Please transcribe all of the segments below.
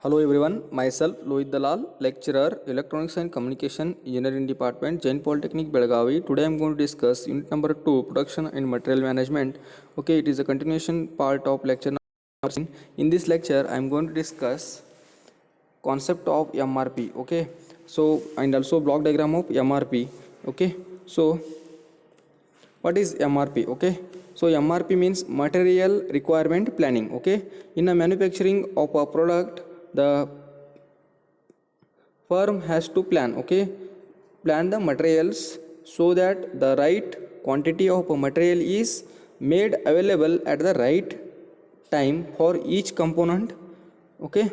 Hello everyone, myself Lohit Dalal, lecturer, Electronics and Communication Engineering Department, Jain Polytechnic, Belagavi. Today I am going to discuss unit number 2, Production and Material Management. Okay, it is a continuation part of lecture number 6. In this lecture, I am going to discuss concept of MRP. Okay, so and also block diagram of MRP. Okay, so what is MRP? Okay, so MRP means Material Requirement Planning. Okay, in a manufacturing of a product, the firm has to plan the materials so that the right quantity of material is made available at the right time for each component, okay,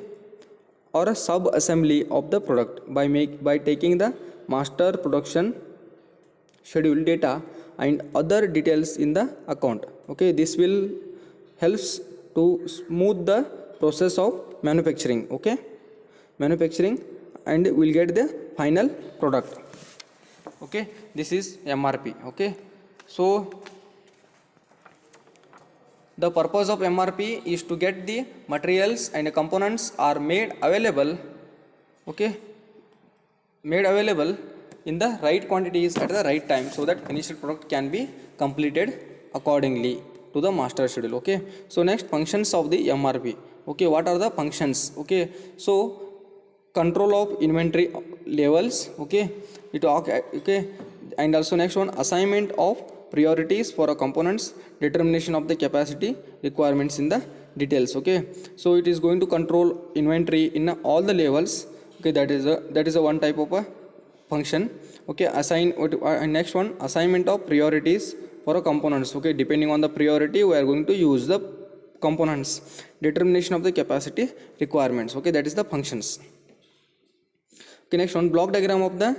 or a sub assembly of the product by taking the master production schedule data and other details in the account. Okay, this will helps to smooth the process of manufacturing. Okay, manufacturing, and we'll get the final product. Okay, this is MRP. Okay, so the purpose of MRP is to get the materials and components are made available. Okay, made available in the right quantities at the right time so that finished product can be completed accordingly to the master schedule. Okay, so next, functions of the MRP. Okay, what are the functions? Okay, so control of inventory levels. Okay, okay, and also next one, assignment of priorities for a components, determination of the capacity requirements in the details. Okay, so it is going to control inventory in all the levels. Okay, that is a one type of a function. Okay, next one, assignment of priorities for a components. Okay, depending on the priority we are going to use the components, determination of the capacity requirements. Okay, that is the functions. Okay, next one, block diagram of the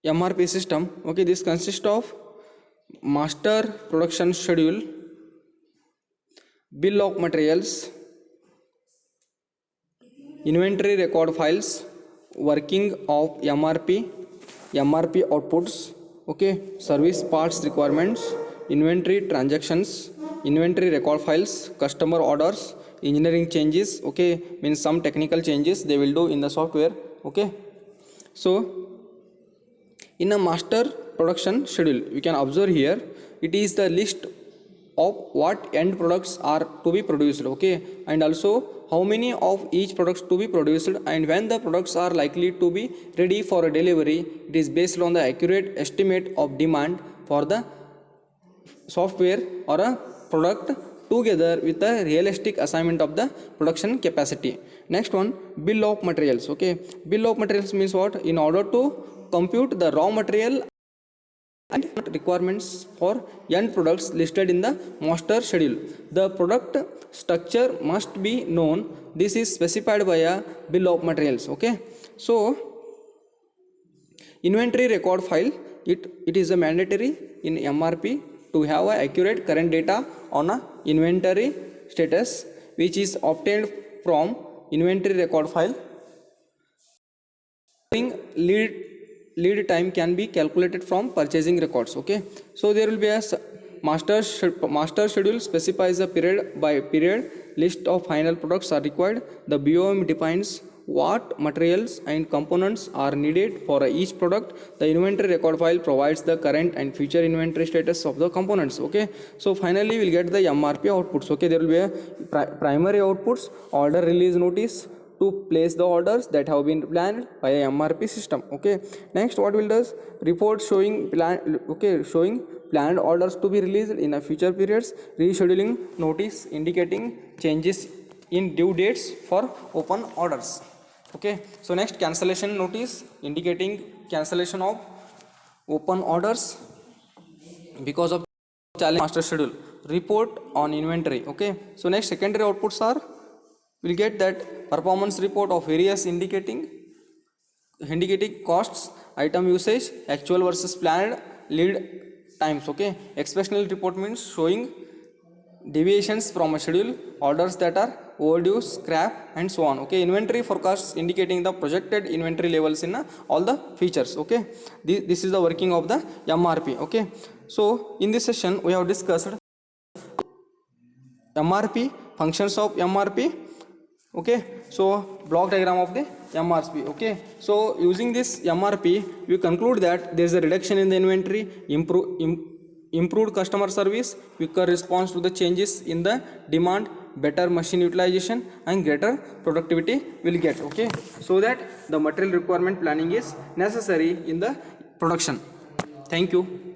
MRP system. Okay, this consists of master production schedule, bill of materials, inventory record files, working of MRP outputs. Okay, service parts requirements, inventory transactions, inventory record files, customer orders, engineering changes. Okay, means some technical changes they will do in the software. Okay, so in a master production schedule we can observe here, it is the list of what end products are to be produced. Okay, and also how many of each products to be produced and when the products are likely to be ready for a delivery. It is based on the accurate estimate of demand for the software or a product together with the realistic assignment of the production capacity. Next one, bill of materials. Okay, bill of materials means what? In order to compute the raw material and requirements for end products listed in the master schedule, the product structure must be known. This is specified by a bill of materials. Okay, so inventory record file, it is a mandatory in MRP to have a accurate current data on a inventory status, which is obtained from inventory record file. Lead time can be calculated from purchasing records. Okay, so there will be a master schedule specifies a period by period list of final products are required. The BOM defines what materials and components are needed for each product. The inventory record file provides the current and future inventory status of the components. Okay, so finally we'll get the MRP outputs. Okay, there will be a primary outputs, order release notice to place the orders that have been planned by a MRP system. Okay, next what will does, report showing showing planned orders to be released in a future periods, rescheduling notice indicating changes in due dates for open orders. Okay, so next, cancellation notice indicating cancellation of open orders because of challenge master schedule, report on inventory. Okay, so next, secondary outputs are, we'll get that performance report of various indicating costs, item usage, actual versus planned, lead times. Okay, exceptional report means showing deviations from a schedule, orders that are overdue, scrap, and so on. Okay, inventory forecasts indicating the projected inventory levels in all the features. Okay, this is the working of the MRP. Okay, so in this session we have discussed MRP, functions of MRP, Okay, so block diagram of the MRP. Okay, so using this MRP, we conclude that there is a reduction in the inventory, improved customer service, quicker response to the changes in the demand, better machine utilization, and greater productivity will get. Okay, so that the material requirement planning is necessary in the production. Thank you.